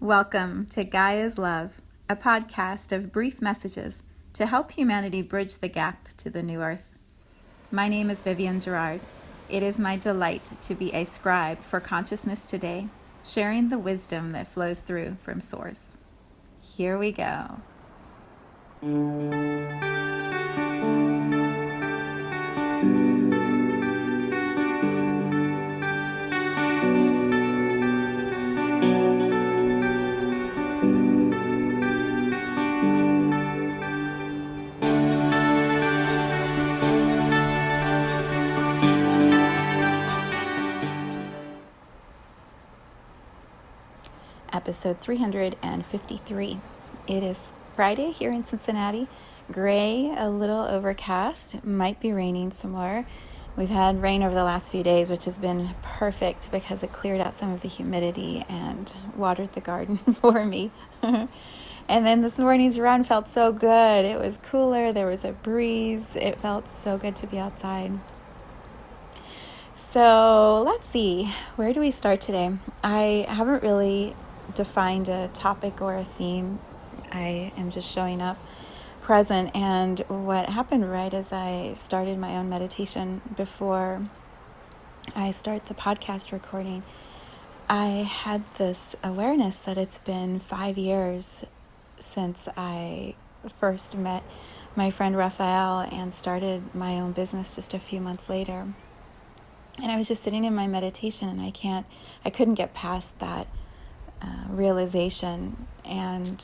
Welcome to Gaia's Love, a podcast of brief messages to help humanity bridge the gap to the new earth. My name is Vivienne Gerard. It is my delight to be a scribe for consciousness today, sharing the wisdom that flows through from Source. Here we go. Episode 353. It is Friday here in Cincinnati. Gray, a little overcast, might be raining some more. We've had rain over the last few days, which has been perfect because it cleared out some of the humidity and watered the garden for me. And then this morning's run felt so good. It was cooler, there was a breeze. It felt so good to be outside. So let's see, where do we start today? I haven't really defined a topic or a theme. I am just showing up present, and what happened right as I started my own meditation before I start the podcast recording, I had this awareness that it's been 5 years since I first met my friend Raphael and started my own business just a few months later. And I was just sitting in my meditation and I couldn't get past that realization. And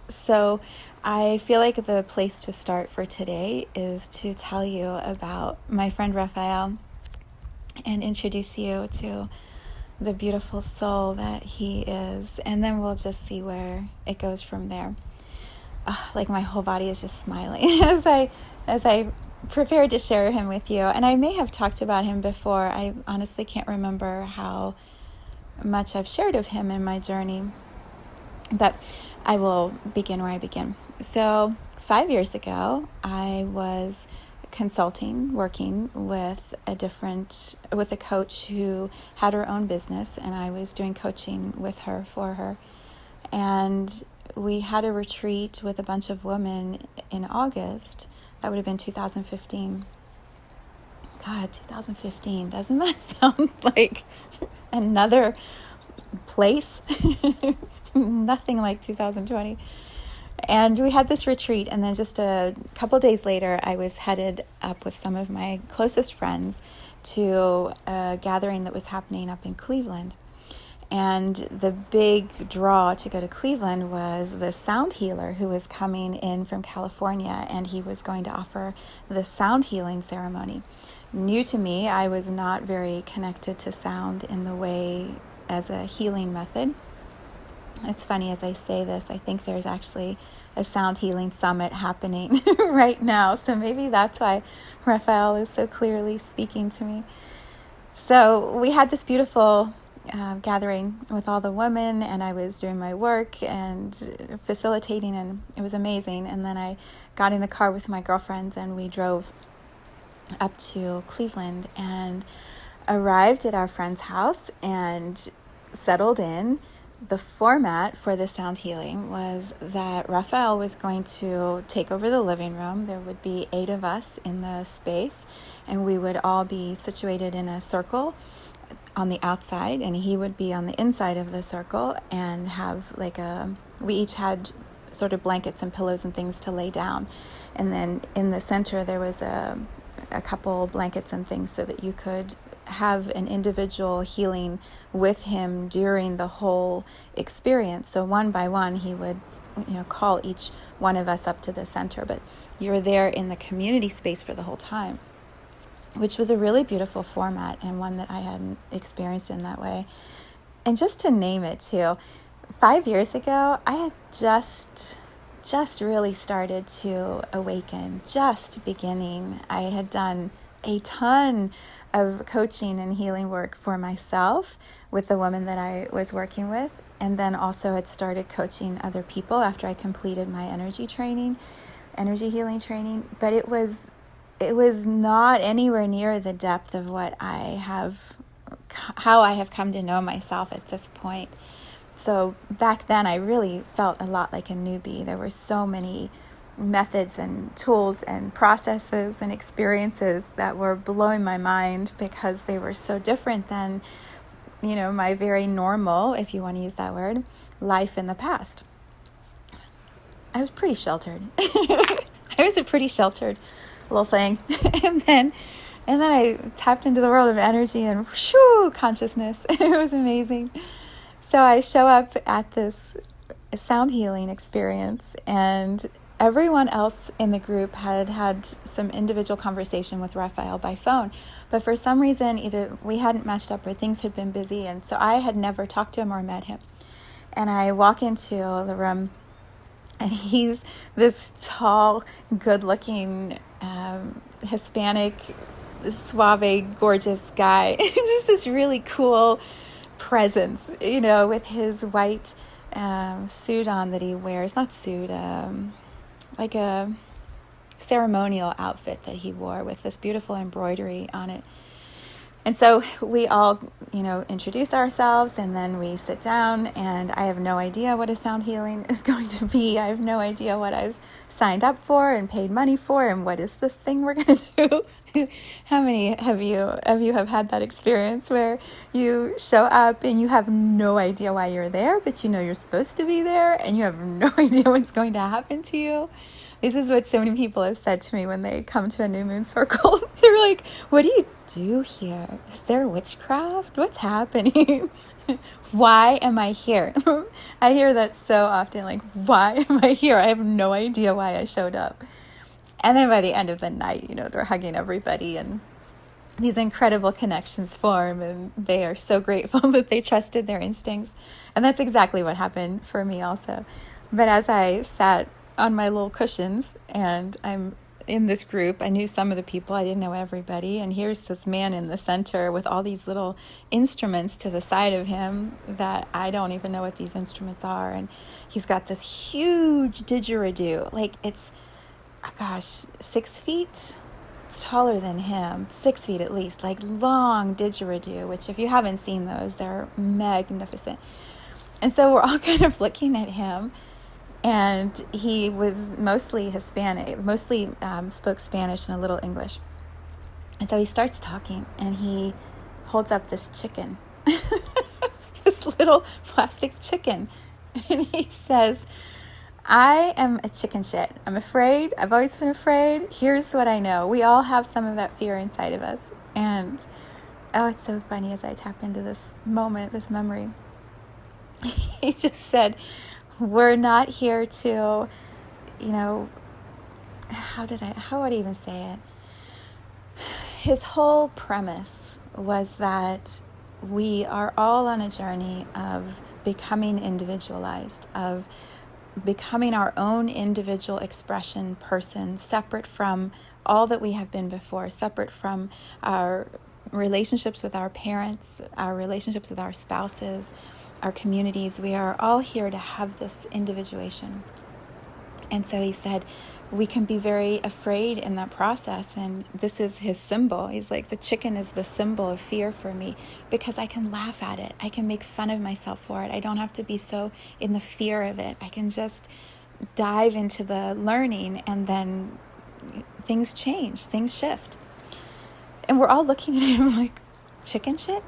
so I feel like the place to start for today is to tell you about my friend Raphael and introduce you to the beautiful soul that he is. And then we'll just see where it goes from there. Like my whole body is just smiling as I prepared to share him with you. And I may have talked about him before. I honestly can't remember how much I've shared of him in my journey, but I will begin where I begin. So 5 years ago, I was working with a coach who had her own business, and I was doing coaching with her, for her. And we had a retreat with a bunch of women in August. That would have been 2015. God, 2015, doesn't that sound like another place? Nothing like 2020. And we had this retreat, and then just a couple days later, I was headed up with some of my closest friends to a gathering that was happening up in Cleveland. And the big draw to go to Cleveland was the sound healer who was coming in from California, and he was going to offer the sound healing ceremony. New to me, I was not very connected to sound in the way as a healing method. It's funny, as I say this, I think there's actually a sound healing summit happening right now. So maybe that's why Raphael is so clearly speaking to me. So we had this beautiful gathering with all the women, and I was doing my work and facilitating, and it was amazing. And then I got in the car with my girlfriends, and we drove up to Cleveland and arrived at our friend's house and settled in. The format for the sound healing was that Raphael was going to take over the living room. There would be 8 of us in the space, and we would all be situated in a circle on the outside, and he would be on the inside of the circle and have we each had sort of blankets and pillows and things to lay down. And then in the center there was a couple blankets and things so that you could have an individual healing with him during the whole experience. So one by one he would call each one of us up to the center, but you're there in the community space for the whole time, which was a really beautiful format and one that I hadn't experienced in that way. And just to name it too, 5 years ago, I had just really started to awaken, just beginning. I had done a ton of coaching and healing work for myself with the woman that I was working with, and then also had started coaching other people after I completed my energy healing training. But it was not anywhere near the depth of how I have come to know myself at this point. So back then I really felt a lot like a newbie. There were so many methods and tools and processes and experiences that were blowing my mind because they were so different than, my very normal, if you want to use that word, life in the past. I was pretty sheltered. I was a pretty sheltered little thing. and then I tapped into the world of energy and shoo, consciousness. It was amazing. So I show up at this sound healing experience, and everyone else in the group had some individual conversation with Raphael by phone. But for some reason, either we hadn't matched up or things had been busy, and so I had never talked to him or met him. And I walk into the room, and he's this tall, good-looking, Hispanic, suave, gorgeous guy. Just this really cool presence, with his white suit on that he wears. Not suit, like a ceremonial outfit that he wore with this beautiful embroidery on it. And so we all, introduce ourselves, and then we sit down, and I have no idea what a sound healing is going to be. I have no idea what I've signed up for and paid money for, and what is this thing we're going to do. How many of you have had that experience where you show up and you have no idea why you're there, but you're supposed to be there, and you have no idea what's going to happen to you? This is what so many people have said to me when they come to a new moon circle. They're like, what do you do here? Is there witchcraft? What's happening? Why am I here? I hear that so often, like, why am I here? I have no idea why I showed up. And then by the end of the night, they're hugging everybody, and these incredible connections form, and they are so grateful that they trusted their instincts. And that's exactly what happened for me also. But as I sat on my little cushions, and I'm in this group, I knew some of the people, I didn't know everybody, and here's this man in the center with all these little instruments to the side of him that I don't even know what these instruments are, and he's got this huge didgeridoo, like it's 6 feet. It's taller than him, 6 feet at least, like long didgeridoo, which if you haven't seen those, they're magnificent. And so we're all kind of looking at him. And he was mostly Hispanic, mostly spoke Spanish and a little English. And so he starts talking, and he holds up this chicken, this little plastic chicken. And he says, I am a chicken shit. I'm afraid. I've always been afraid. Here's what I know. We all have some of that fear inside of us. And, it's so funny as I tap into this moment, this memory. He just said, we're not here to, how would I even say it? His whole premise was that we are all on a journey of becoming individualized, of becoming our own individual expression person, separate from all that we have been before, separate from our relationships with our parents, our relationships with our spouses, our communities. We are all here to have this individuation. And so he said, we can be very afraid in that process. And this is his symbol. He's like, the chicken is the symbol of fear for me because I can laugh at it. I can make fun of myself for it. I don't have to be so in the fear of it. I can just dive into the learning, and then things change, things shift. And we're all looking at him like, chicken shit?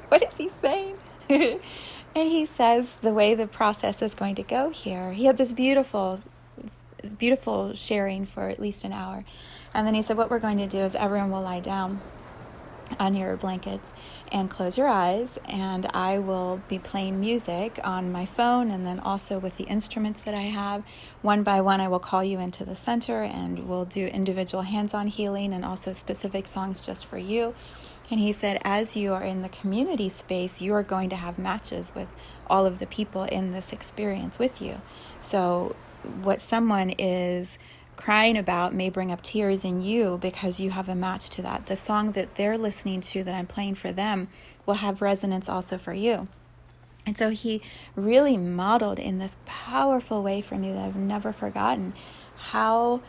What is he saying? And he says the way the process is going to go here. He had this beautiful sharing for at least an hour. And then he said, what we're going to do is everyone will lie down on your blankets and close your eyes, and I will be playing music on my phone, and then also with the instruments that I have. One by one, I will call you into the center, and we'll do individual hands-on healing and also specific songs just for you. And he said, as you are in the community space, you are going to have matches with all of the people in this experience with you. So what someone is crying about may bring up tears in you because you have a match to that. The song that they're listening to that I'm playing for them will have resonance also for you. And so he really modeled in this powerful way for me that I've never forgotten how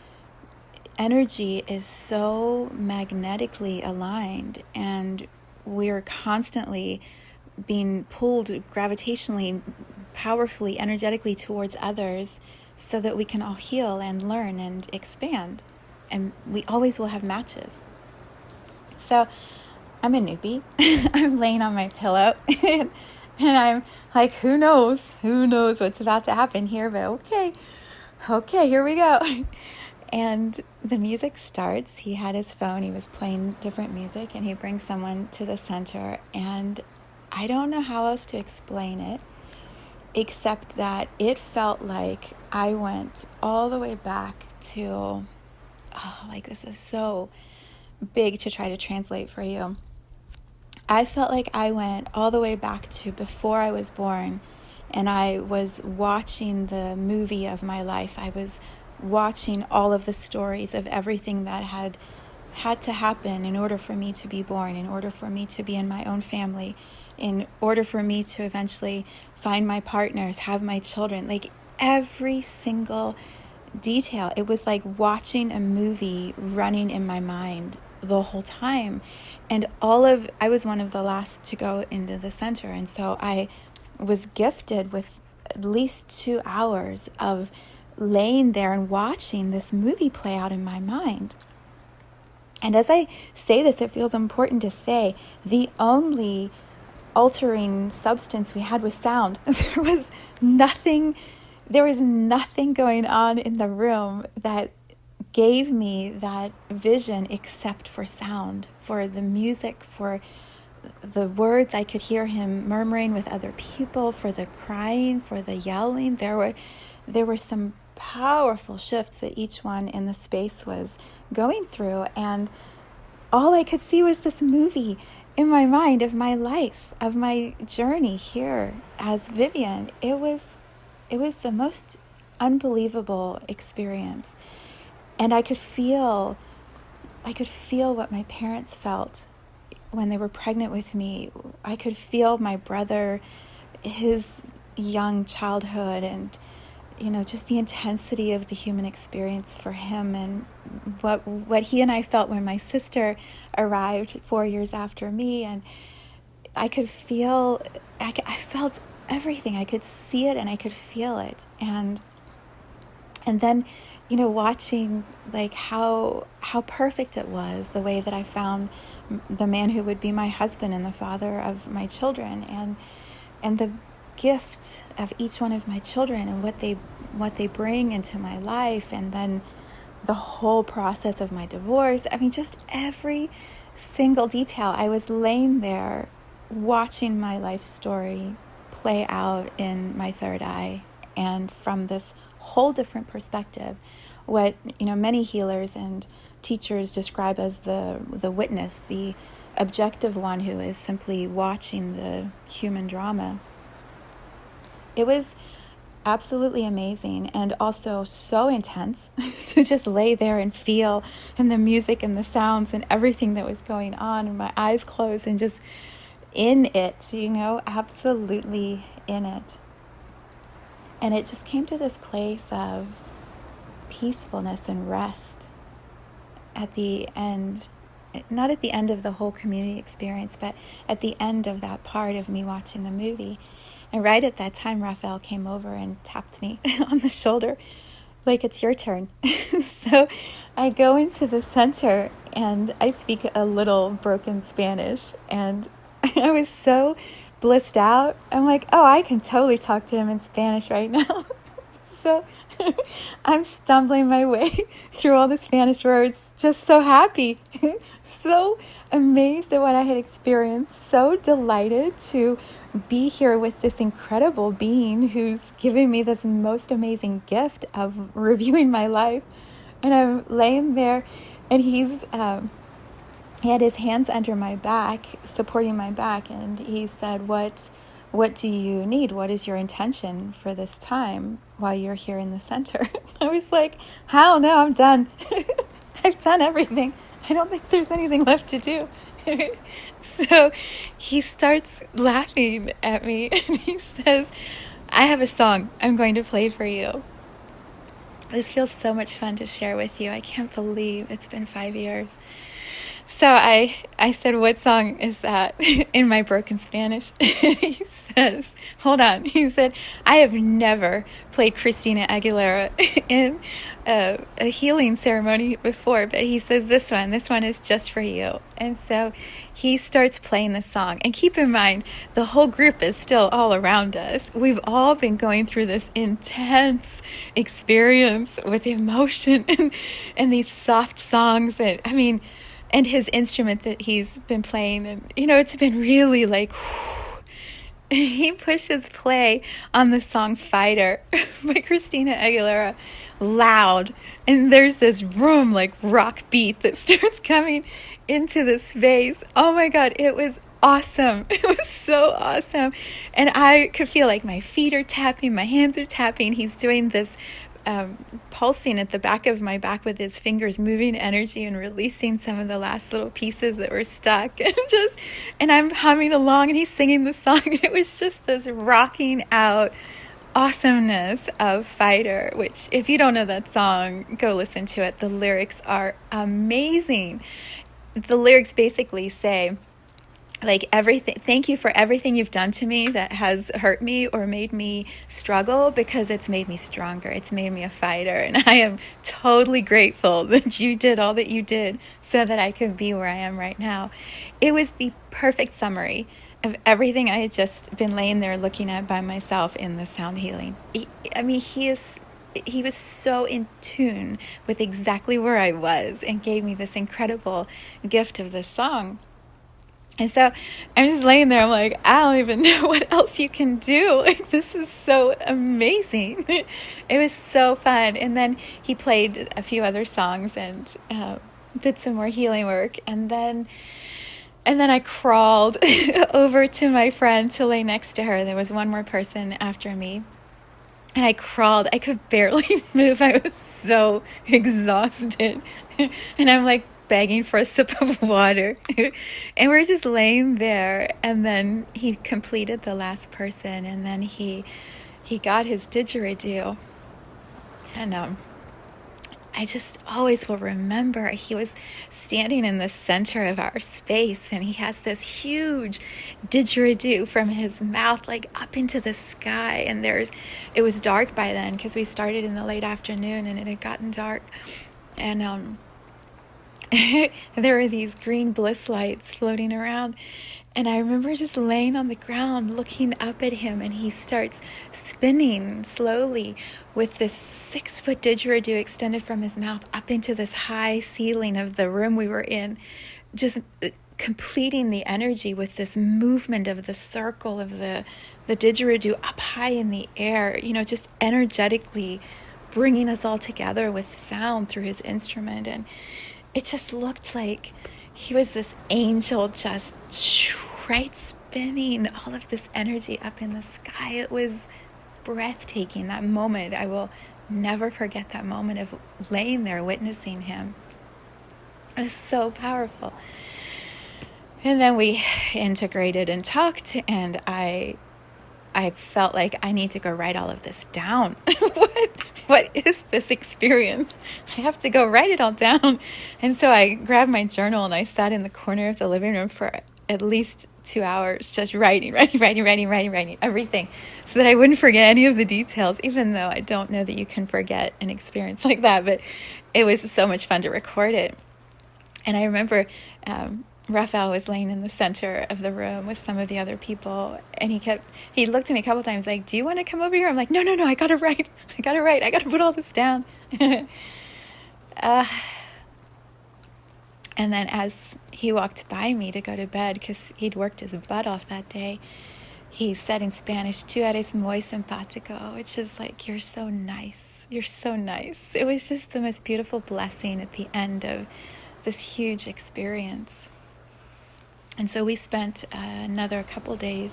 energy is so magnetically aligned, and we're constantly being pulled gravitationally powerfully, energetically towards others so that we can all heal and learn and expand. And we always will have matches. So I'm a newbie. I'm laying on my pillow and I'm like, who knows what's about to happen here, but okay, here we go. And the music starts. He had his phone, he was playing different music, and he brings someone to the center, and I don't know how else to explain it, except that it felt like I went all the way back to, this is so big to try to translate for you. I felt like I went all the way back to before I was born, and I was watching the movie of my life. I was watching all of the stories of everything that had to happen in order for me to be born, in order for me to be in my own family, in order for me to eventually find my partners, have my children, like every single detail. It was like watching a movie running in my mind the whole time. And I was one of the last to go into the center, and so I was gifted with at least 2 hours of laying there and watching this movie play out in my mind. And as I say this, it feels important to say the only altering substance we had was sound. There was nothing going on in the room that gave me that vision except for sound, for the music, for the words I could hear him murmuring with other people, for the crying, for the yelling. There were some powerful shifts that each one in the space was going through, and all I could see was this movie in my mind of my life, of my journey here as Vivienne. It was the most unbelievable experience, and I could feel what my parents felt when they were pregnant with me. I could feel my brother, his young childhood, and just the intensity of the human experience for him, and what he and I felt when my sister arrived 4 years after me. And I felt everything. I could see it and I could feel it. And then, watching like how perfect it was, the way that I found the man who would be my husband and the father of my children, and the gift of each one of my children and what they bring into my life, and then the whole process of my divorce. I mean, just every single detail. I was laying there watching my life story play out in my third eye, and from this whole different perspective, what many healers and teachers describe as the witness, the objective one who is simply watching the human drama. It was absolutely amazing, and also so intense to just lay there and feel, and the music and the sounds and everything that was going on, and my eyes closed and just in it, absolutely in it. And it just came to this place of peacefulness and rest at the end, not at the end of the whole community experience, but at the end of that part of me watching the movie. And right at that time, Raphael came over and tapped me on the shoulder, like, it's your turn. So I go into the center, and I speak a little broken Spanish, and I was so blissed out. I'm like, oh, I can totally talk to him in Spanish right now. So I'm stumbling my way through all the Spanish words, just so happy, so amazed at what I had experienced, so delighted to be here with this incredible being who's giving me this most amazing gift of reviewing my life. And I'm laying there, and he had his hands under my back, supporting my back, and he said, what do you need? What is your intention for this time while you're here in the center? I was like, hell no, I'm done. I've done everything. I don't think there's anything left to do. So he starts laughing at me, and he says, I have a song I'm going to play for you. This feels so much fun to share with you. I can't believe it's been 5 years. So I said, what song is that in my broken Spanish? He says, hold on. He said, I have never played Christina Aguilera in a healing ceremony before, but he says, this one is just for you. And so he starts playing the song. And keep in mind, the whole group is still all around us. We've all been going through this intense experience with emotion and these soft songs that, I mean, and his instrument that he's been playing, and it's been really like he pushes play on the song Fighter by Christina Aguilera loud, and there's this room like rock beat that starts coming into the space. Oh my god, it was awesome. It was so awesome. And I could feel like my feet are tapping, my hands are tapping. He's doing this pulsing at the back of my back with his fingers, moving energy and releasing some of the last little pieces that were stuck, and I'm humming along and he's singing the song, and it was just this rocking out awesomeness of Fighter, which if you don't know that song, go listen to it. The lyrics are amazing. The lyrics basically say, like, everything, thank you for everything you've done to me that has hurt me or made me struggle, because it's made me stronger. It's made me a fighter. And I am totally grateful that you did all that you did so that I could be where I am right now. It was the perfect summary of everything I had just been laying there looking at by myself in the sound healing. He was so in tune with exactly where I was and gave me this incredible gift of this song. And so I'm just laying there. I'm like, I don't even know what else you can do. Like, this is so amazing. It was so fun. And then he played a few other songs and did some more healing work. And then I crawled over to my friend to lay next to her. There was one more person after me. And I crawled. I could barely move. I was so exhausted. And I'm like, begging for a sip of water. And we're just laying there, and then he completed the last person, and then he got his didgeridoo. And I just always will remember he was standing in the center of our space, and he has this huge didgeridoo from his mouth like up into the sky. And it was dark by then because we started in the late afternoon and it had gotten dark. And there were these green bliss lights floating around, and I remember just laying on the ground looking up at him, and he starts spinning slowly with this 6-foot didgeridoo extended from his mouth up into this high ceiling of the room we were in, just completing the energy with this movement of the circle of the didgeridoo up high in the air, just energetically bringing us all together with sound through his instrument. And it just looked like he was this angel, just right, spinning all of this energy up in the sky. It was breathtaking, that moment. I will never forget that moment of laying there witnessing him. It was so powerful. And then we integrated and talked, and I felt like I need to go write all of this down. What is this experience? I have to go write it all down. And so I grabbed my journal and I sat in the corner of the living room for at least 2 hours, just writing everything, so that I wouldn't forget any of the details, even though I don't know that you can forget an experience like that. But it was so much fun to record it. And I remember Raphael was laying in the center of the room with some of the other people, and he looked at me a couple times like, do you want to come over here? I'm like, no, I gotta write, I gotta put all this down. And then as he walked by me to go to bed, because he'd worked his butt off that day, he said in Spanish, "Tú eres muy simpático," which is like, you're so nice. It was just the most beautiful blessing at the end of this huge experience. And so we spent another couple days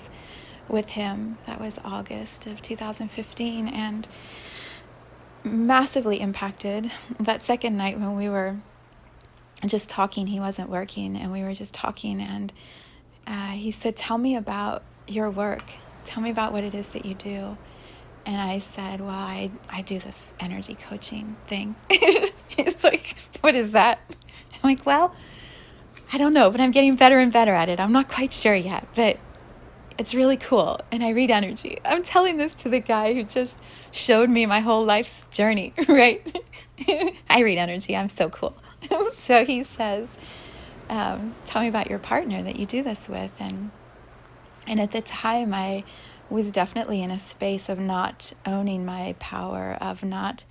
with him. That was August of 2015, and massively impacted. That second night when we were just talking, he wasn't working, and we were just talking, and he said, tell me about your work. Tell me about what it is that you do. And I said, well, I do this energy coaching thing. He's like, what is that? I'm like, well, I don't know, but I'm getting better and better at it. I'm not quite sure yet, but it's really cool. And I read energy. I'm telling this to the guy who just showed me my whole life's journey, right? I read energy. I'm so cool. So he says, tell me about your partner that you do this with. And at the time, I was definitely in a space of not owning my power, of not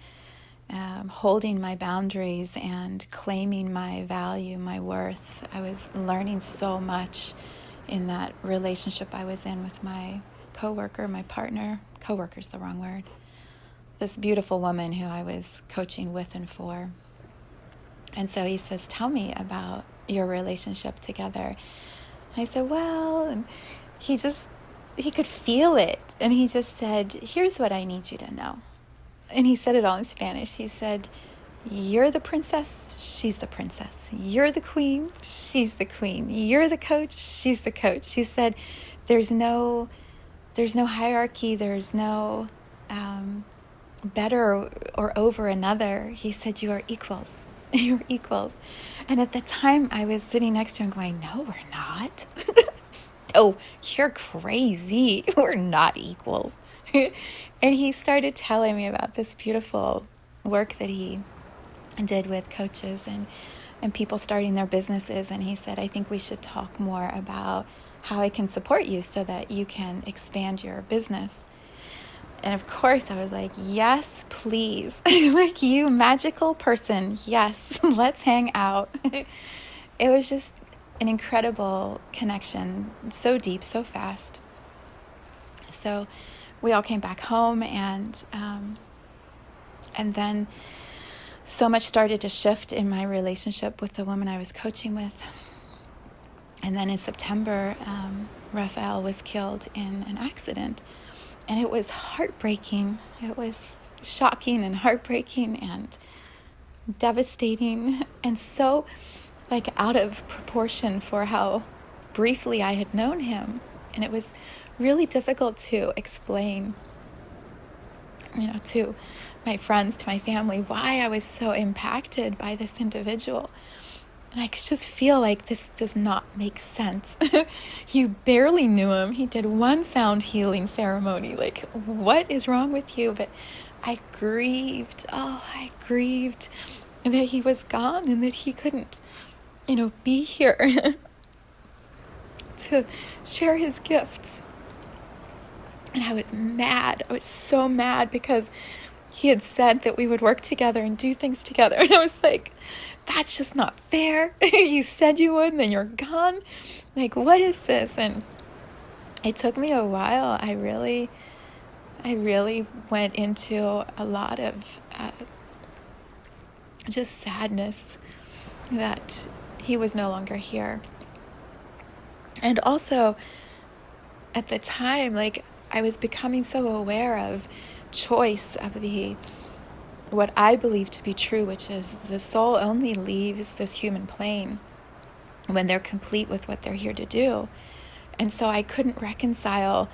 holding my boundaries and claiming my value, my worth. I was learning so much in that relationship I was in with my coworker, my partner. Coworker's the wrong word. This beautiful woman who I was coaching with and for. And so he says, tell me about your relationship together. And I said, well, and he could feel it. And he just said, here's what I need you to know. And he said it all in Spanish. He said, you're the princess, she's the princess. You're the queen, she's the queen. You're the coach, she's the coach. He said, there's no hierarchy, there's no better or over another. He said, you are equals. You're equals. And at the time, I was sitting next to him going, no, we're not. Oh, you're crazy. We're not equals. And he started telling me about this beautiful work that he did with coaches and people starting their businesses. And he said, I think we should talk more about how I can support you so that you can expand your business. And of course, I was like, yes, please. Like, you magical person. Yes, let's hang out. It was just an incredible connection, so deep, so fast. So we all came back home, and then so much started to shift in my relationship with the woman I was coaching with. And then in September, Raphael was killed in an accident, and it was heartbreaking. It was shocking and heartbreaking and devastating, and so like out of proportion for how briefly I had known him. And it was really difficult to explain, to my friends, to my family, why I was so impacted by this individual. And I could just feel like this does not make sense. You barely knew him. He did one sound healing ceremony. Like, what is wrong with you? But I grieved. Oh, I grieved that he was gone and that he couldn't, be here to share his gifts. And I was mad. I was so mad because he had said that we would work together and do things together. And I was like, that's just not fair. You said you would, and then you're gone. Like, what is this? And it took me a while. I really went into a lot of just sadness that he was no longer here. And also, at the time, like, I was becoming so aware of choice, of what I believe to be true, which is the soul only leaves this human plane when they're complete with what they're here to do. And so I couldn't reconcile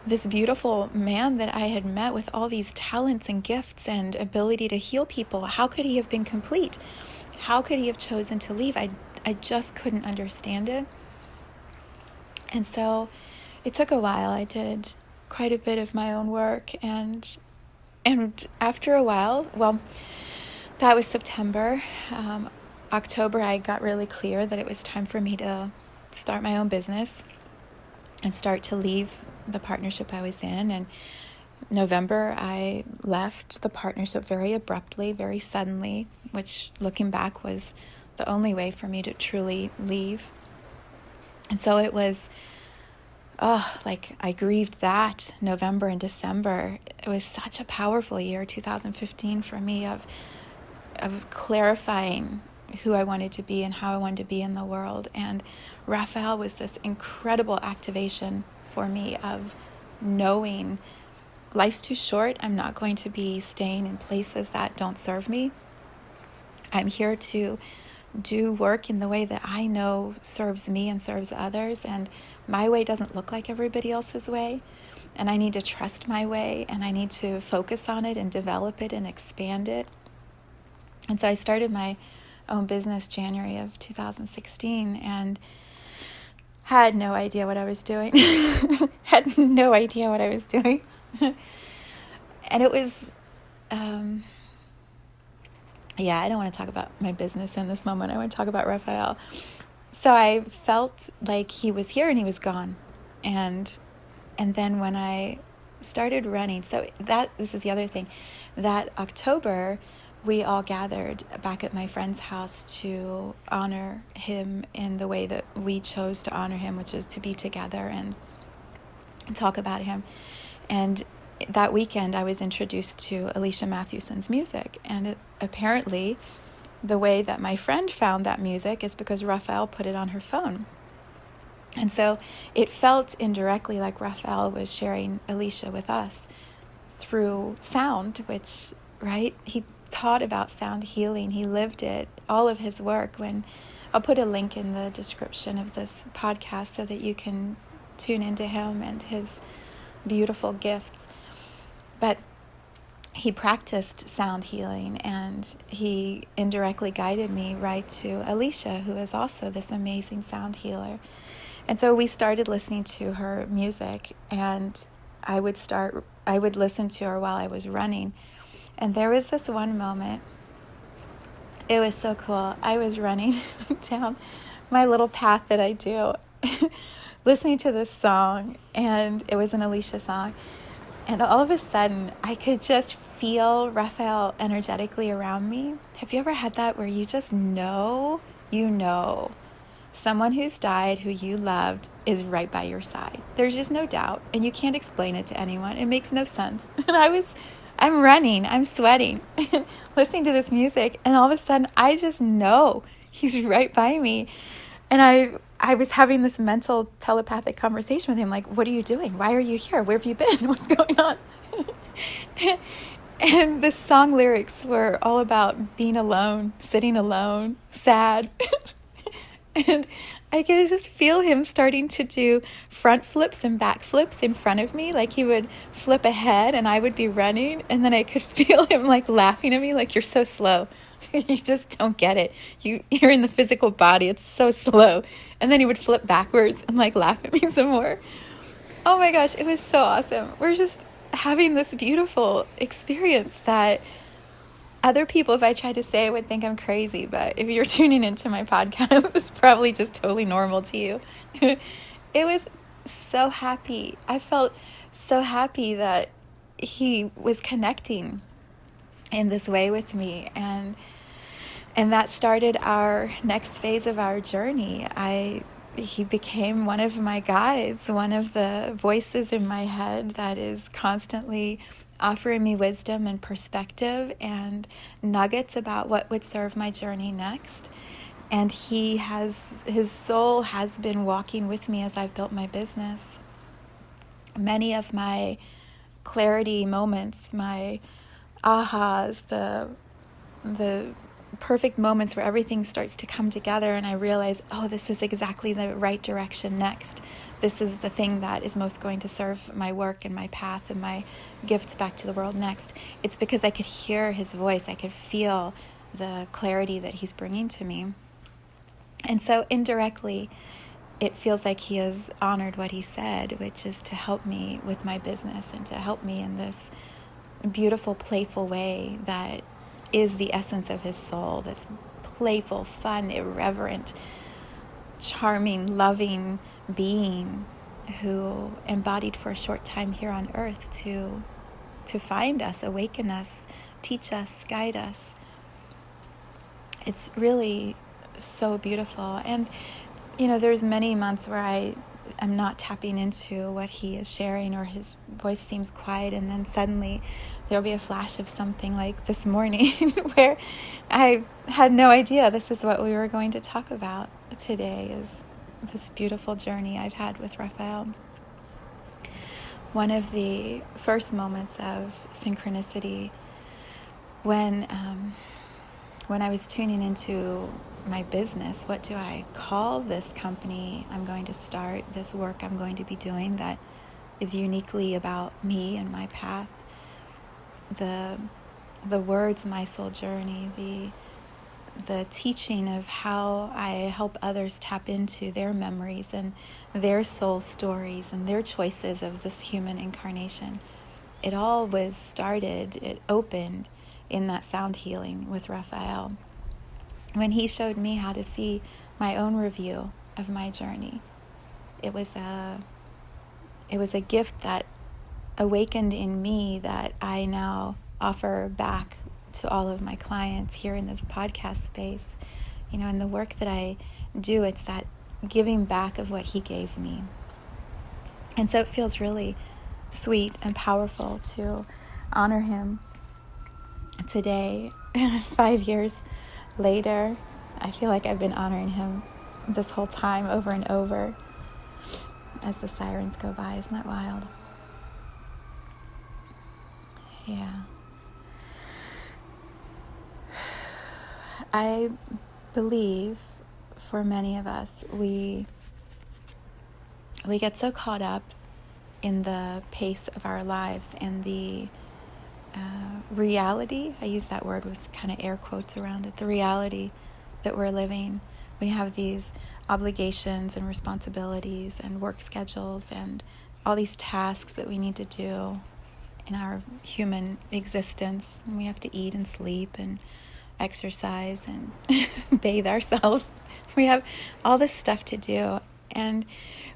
this beautiful man that I had met with all these talents and gifts and ability to heal people. How could he have been complete? How could he have chosen to leave? I just couldn't understand it. And so it took a while. I did quite a bit of my own work, and after a while, well, that was September. October, I got really clear that it was time for me to start my own business and start to leave the partnership I was in. And November, I left the partnership very abruptly, very suddenly, which, looking back, was the only way for me to truly leave. And so it was, I grieved that November and December. It was such a powerful year, 2015, for me, of clarifying who I wanted to be and how I wanted to be in the world. And Raphael was this incredible activation for me of knowing life's too short. I'm not going to be staying in places that don't serve me. I'm here to do work in the way that I know serves me and serves others. And my way doesn't look like everybody else's way. And I need to trust my way, and I need to focus on it and develop it and expand it. And so I started my own business January of 2016 and had no idea what I was doing. Had no idea what I was doing. And it was, I don't want to talk about my business in this moment. I want to talk about Raphael. So I felt like he was here and he was gone. And then when I started running, this is the other thing, that October, we all gathered back at my friend's house to honor him in the way that we chose to honor him, which is to be together and talk about him. And that weekend, I was introduced to Alicia Mathewson's music. And apparently, the way that my friend found that music is because Raphael put it on her phone. And so it felt indirectly like Raphael was sharing Alicia with us through sound, which, right? He taught about sound healing. He lived it, all of his work. I'll put a link in the description of this podcast so that you can tune into him and his beautiful gifts. But he practiced sound healing, and he indirectly guided me right to Alicia, who is also this amazing sound healer. And so we started listening to her music, and I would listen to her while I was running. And there was this one moment, it was so cool. I was running down my little path that I do, listening to this song, and it was an Alicia song. And all of a sudden, I could just feel Raphael energetically around me. Have you ever had that where you just know, someone who's died, who you loved, is right by your side? There's just no doubt, and you can't explain it to anyone. It makes no sense. And I'm running, I'm sweating, listening to this music, and all of a sudden, I just know he's right by me. And I was having this mental telepathic conversation with him, like, what are you doing? Why are you here? Where have you been? What's going on? And the song lyrics were all about being alone, sitting alone, sad. And I could just feel him starting to do front flips and back flips in front of me. Like he would flip ahead and I would be running. And then I could feel him like laughing at me, like, you're so slow. You just don't get it. You're in the physical body. It's so slow. And then he would flip backwards and like laugh at me some more. Oh my gosh, it was so awesome. We're just having this beautiful experience that other people, if I tried to say it, would think I'm crazy. But if you're tuning into my podcast, it's probably just totally normal to you. It was so happy. I felt so happy that he was connecting in this way with me, and that started our next phase of our journey. He became one of my guides, one of the voices in my head that is constantly offering me wisdom and perspective and nuggets about what would serve my journey next. And his soul has been walking with me as I've built my business. Many of my clarity moments, my ahas, the perfect moments where everything starts to come together and I realize, oh, this is exactly the right direction next. This is the thing that is most going to serve my work and my path and my gifts back to the world next. It's because I could hear his voice. I could feel the clarity that he's bringing to me. And so indirectly, it feels like he has honored what he said, which is to help me with my business and to help me in this beautiful, playful way that is the essence of his soul, this playful, fun, irreverent, charming, loving being who embodied for a short time here on earth to find us, awaken us, teach us, guide us. It's really so beautiful. And, there's many months where I'm not tapping into what he is sharing, or his voice seems quiet, and then suddenly there'll be a flash of something like this morning where I had no idea this is what we were going to talk about today, is this beautiful journey I've had with Raphael. One of the first moments of synchronicity when I was tuning into my business, what do I call this company I'm going to start, this work I'm going to be doing that is uniquely about me and my path, the words, my soul journey, the teaching of how I help others tap into their memories and their soul stories and their choices of this human incarnation. It all it opened in that sound healing with Raphael, when he showed me how to see my own review of my journey. It was a gift that awakened in me that I now offer back to all of my clients here in this podcast space. In the work that I do, it's that giving back of what he gave me. And so it feels really sweet and powerful to honor him today. 5 years later, I feel like I've been honoring him this whole time over and over as the sirens go by. Isn't that wild? Yeah. I believe for many of us, we get so caught up in the pace of our lives and the reality. I use that word with kind of air quotes around it. The reality that we're living. We have these obligations and responsibilities and work schedules and all these tasks that we need to do in our human existence. And we have to eat and sleep and exercise and bathe ourselves. We have all this stuff to do, and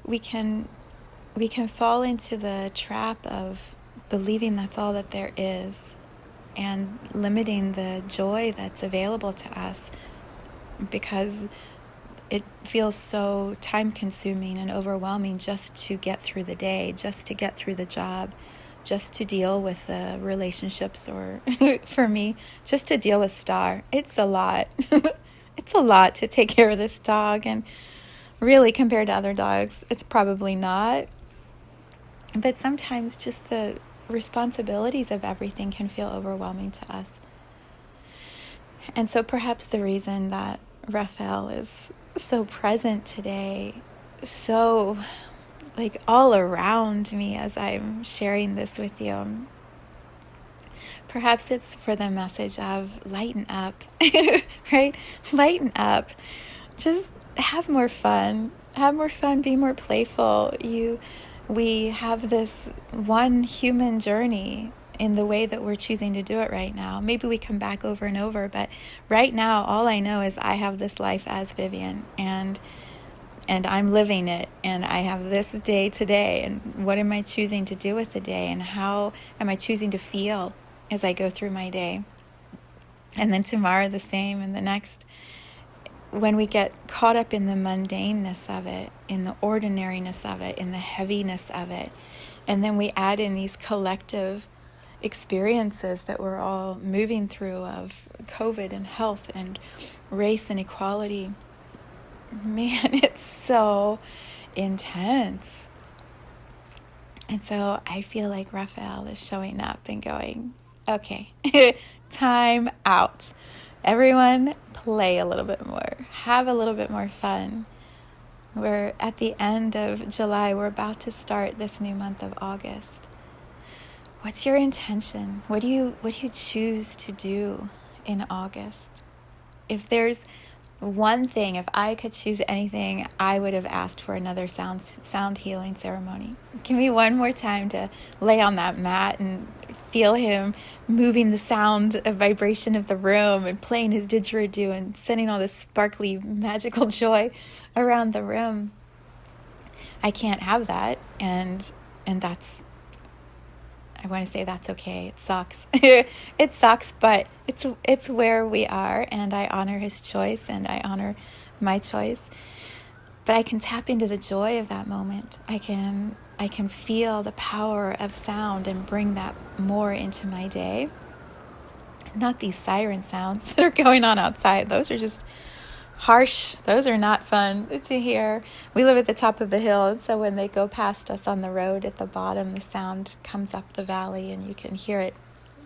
we can fall into the trap of believing that's all that there is and limiting the joy that's available to us because it feels so time-consuming and overwhelming just to get through the day, just to get through the job, just to deal with the relationships, or for me, just to deal with Star. It's a lot. It's a lot to take care of this dog, and really, compared to other dogs, it's probably not. But sometimes just the responsibilities of everything can feel overwhelming to us. And so perhaps the reason that Raphael is so present today, so all around me as I'm sharing this with you, perhaps it's for the message of lighten up, right? Lighten up. Just have more fun. Have more fun, be more playful. We have this one human journey in the way that we're choosing to do it right now. Maybe we come back over and over, but right now, all I know is I have this life as Vivienne, and I'm living it, and I have this day today, and what am I choosing to do with the day, and how am I choosing to feel as I go through my day? And then tomorrow the same, and the next. When we get caught up in the mundaneness of it, in the ordinariness of it, in the heaviness of it, and then we add in these collective experiences that we're all moving through of COVID and health and race and equality, man, it's so intense. And so I feel like Raphael is showing up and going, okay, time out. Everyone play a little bit more, have a little bit more fun. We're at the end of July, we're about to start this new month of August. What's your intention? What do you choose to do in August? If there's one thing, if I could choose anything, I would have asked for another sound healing ceremony. Give me one more time to lay on that mat and feel him moving the sound of vibration of the room and playing his didgeridoo and sending all this sparkly, magical joy around the room. I can't have that, and that's, I want to say that's okay. It sucks. It sucks, but it's where we are, and I honor his choice, and I honor my choice. But I can tap into the joy of that moment. I can feel the power of sound and bring that more into my day. Not these siren sounds that are going on outside. Those are just harsh. Those are not fun to hear. We live at the top of a hill, and so when they go past us on the road at the bottom, the sound comes up the valley, and you can hear it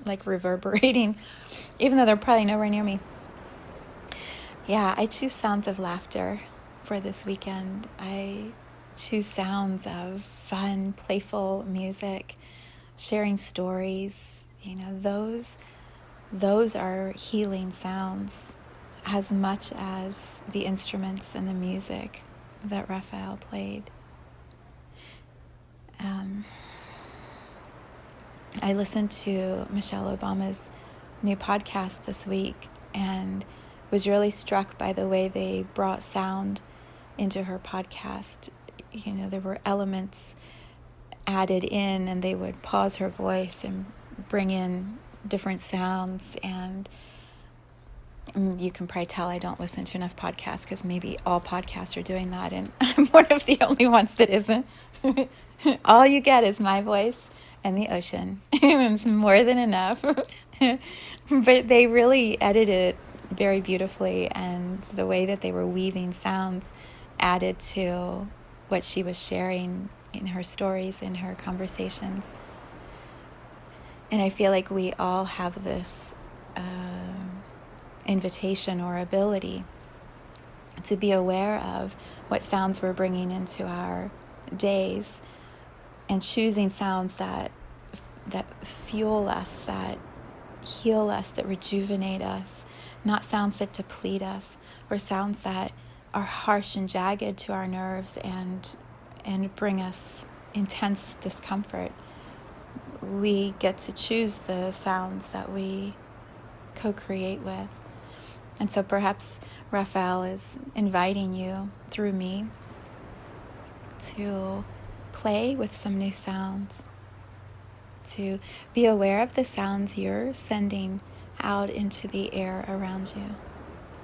like reverberating, even though they're probably nowhere near me. Yeah, I choose sounds of laughter for this weekend. I choose sounds of fun, playful music, sharing stories. Those are healing sounds. as much as the instruments and the music that Raphael played. I listened to Michelle Obama's new podcast this week and was really struck by the way they brought sound into her podcast. You know, there were elements added in, and they would pause her voice and bring in different sounds. And you can probably tell I don't listen to enough podcasts, because maybe all podcasts are doing that, and I'm one of the only ones that isn't. All you get is my voice and the ocean. It's more than enough. But they really edited it very beautifully, and the way that they were weaving sounds added to what she was sharing in her stories, in her conversations. And I feel like we all have this invitation or ability to be aware of what sounds we're bringing into our days, and choosing sounds that fuel us, that heal us, that rejuvenate us, not sounds that deplete us, or sounds that are harsh and jagged to our nerves and bring us intense discomfort. We get to choose the sounds that we co-create with. And so perhaps Raphael is inviting you through me to play with some new sounds, to be aware of the sounds you're sending out into the air around you.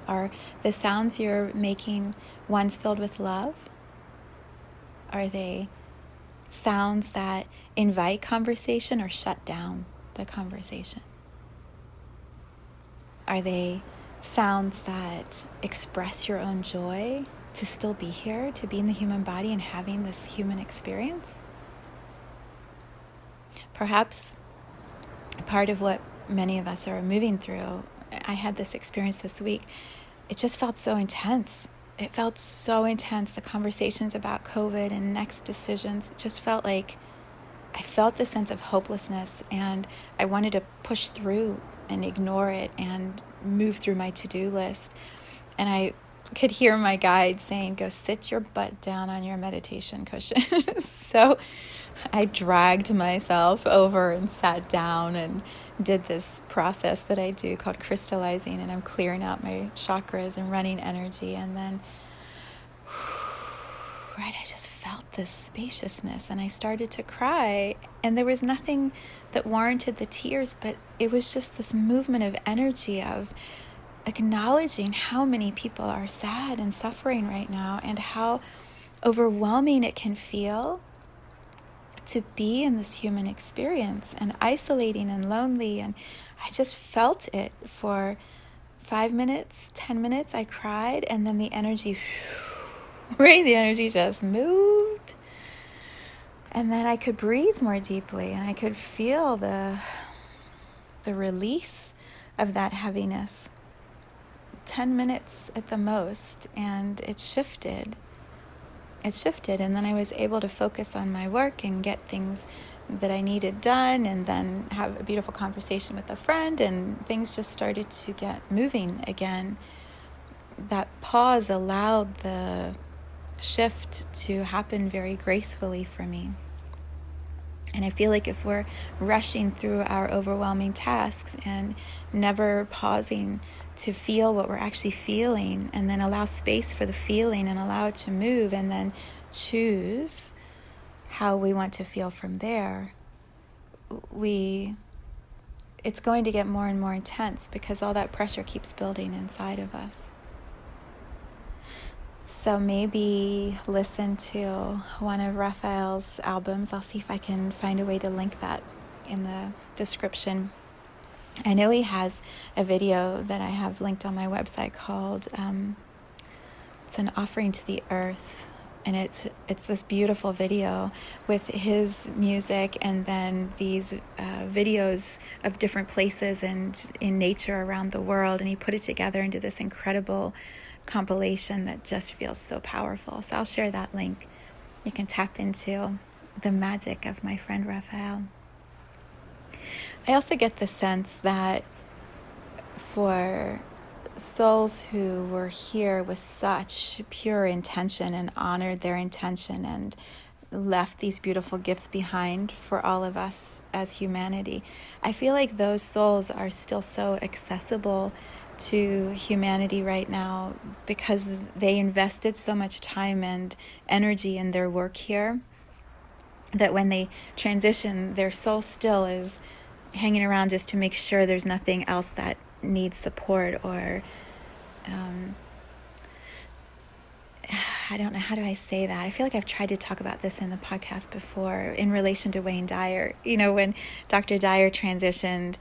Are the sounds you're making ones filled with love? Are they sounds that invite conversation or shut down the conversation? Are they sounds that express your own joy to still be here, to be in the human body and having this human experience? Perhaps part of what many of us are moving through, I had this experience this week, it just felt so intense. It felt so intense, the conversations about COVID and next decisions. It just felt like I felt the sense of hopelessness, and I wanted to push through and ignore it and move through my to-do list. And I could hear my guide saying, go sit your butt down on your meditation cushion. So I dragged myself over and sat down and did this process that I do called crystallizing, and I'm clearing out my chakras and running energy. And then, right, I just felt this spaciousness, and I started to cry, and there was nothing that warranted the tears, but it was just this movement of energy of acknowledging how many people are sad and suffering right now, and how overwhelming it can feel to be in this human experience, and isolating and lonely. And I just felt it for 5 minutes, 10 minutes. I cried, and then the energy, right, the energy just moved, and then I could breathe more deeply, and I could feel the release of that heaviness. 10 minutes at the most, and it shifted, and then I was able to focus on my work and get things that I needed done, and then have a beautiful conversation with a friend, and things just started to get moving again. That pause allowed the shift to happen very gracefully for me. And I feel like if we're rushing through our overwhelming tasks and never pausing to feel what we're actually feeling, and then allow space for the feeling and allow it to move, and then choose how we want to feel from there, it's going to get more and more intense, because all that pressure keeps building inside of us. So maybe listen to one of Raphael's albums. I'll see if I can find a way to link that in the description. I know he has a video that I have linked on my website called it's an offering to the earth, and it's this beautiful video with his music, and then these videos of different places and in nature around the world, and he put it together into this incredible compilation that just feels so powerful. So I'll share that link. You can tap into the magic of my friend Raphael. I also get the sense that for souls who were here with such pure intention and honored their intention and left these beautiful gifts behind for all of us as humanity. I feel like those souls are still so accessible to humanity right now because they invested so much time and energy in their work here that when they transition, their soul still is hanging around just to make sure there's nothing else that needs support or I don't know, how do I say that? I feel like I've tried to talk about this in the podcast before in relation to Wayne Dyer. You know, when Dr. Dyer transitioned,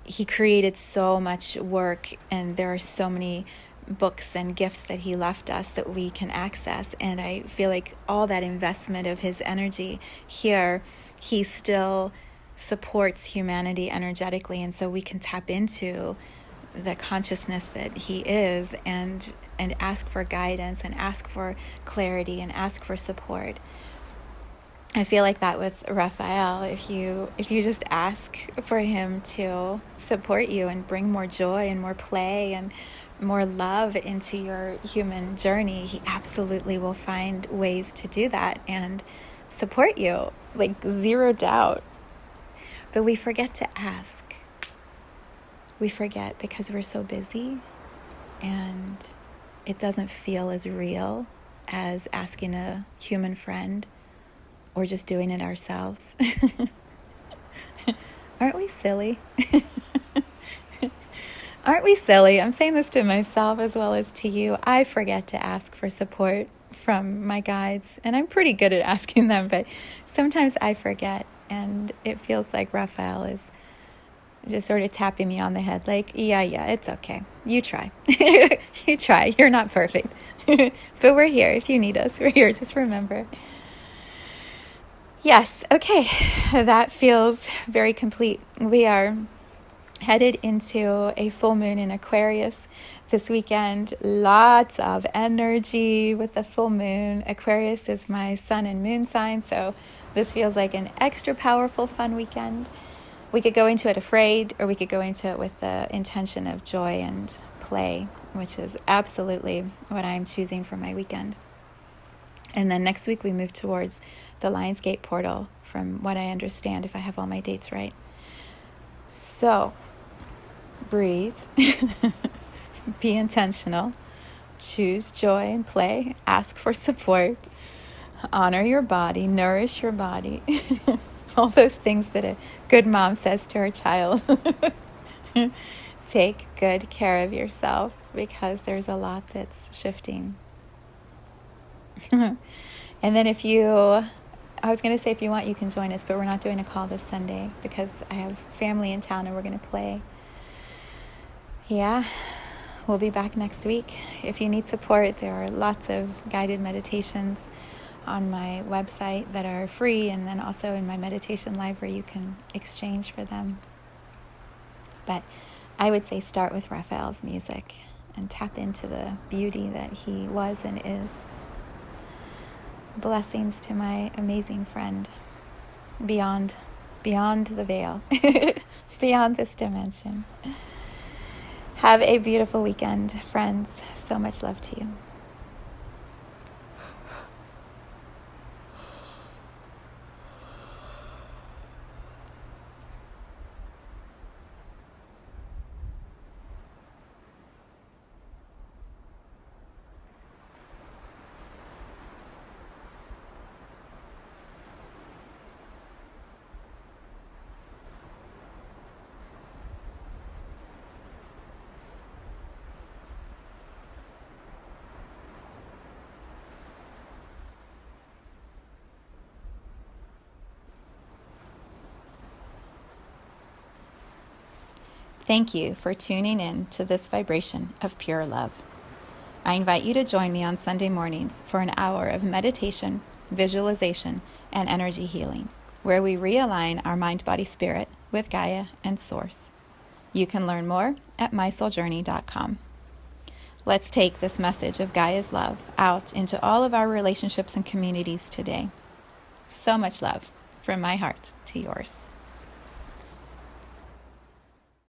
he created so much work, and there are so many books and gifts that he left us that we can access. And I feel like all that investment of his energy here, he still supports humanity energetically. And so we can tap into the consciousness that he is and ask for guidance and ask for clarity and ask for support. I feel like that with Raphael, if you just ask for him to support you and bring more joy and more play and more love into your human journey, he absolutely will find ways to do that and support you, like zero doubt. But we forget to ask. We forget because we're so busy, and it doesn't feel as real as asking a human friend or just doing it ourselves. Aren't we silly? Aren't we silly? I'm saying this to myself as well as to you. I forget to ask for support from my guides, and I'm pretty good at asking them, but sometimes I forget, and it feels like Raphael is just sort of tapping me on the head like, yeah, it's okay. You try. You try. You're not perfect. But we're here. If you need us, we're here. Just remember. Yes. Okay. That feels very complete. We are headed into a full moon in Aquarius this weekend. Lots of energy with the full moon. Aquarius is my sun and moon sign, so this feels like an extra powerful, fun weekend. We could go into it afraid, or we could go into it with the intention of joy and play, which is absolutely what I'm choosing for my weekend. And then next week we move towards the Lionsgate portal, from what I understand, if I have all my dates right. So, breathe, be intentional, choose joy and play, ask for support, honor your body, nourish your body. All those things that a good mom says to her child. Take good care of yourself, because there's a lot that's shifting. And then if you want, you can join us, but we're not doing a call this Sunday because I have family in town and we're going to play. Yeah, we'll be back next week. If you need support, there are lots of guided meditations on my website that are free, and then also in my meditation library you can exchange for them. But I would say start with Raphael's music and tap into the beauty that he was and is. Blessings to my amazing friend beyond the veil, beyond this dimension. Have a beautiful weekend, friends. So much love to you. Thank you for tuning in to this vibration of pure love. I invite you to join me on Sunday mornings for an hour of meditation, visualization, and energy healing, where we realign our mind, body, spirit with Gaia and Source. You can learn more at mysouljourney.com. Let's take this message of Gaia's love out into all of our relationships and communities today. So much love from my heart to yours.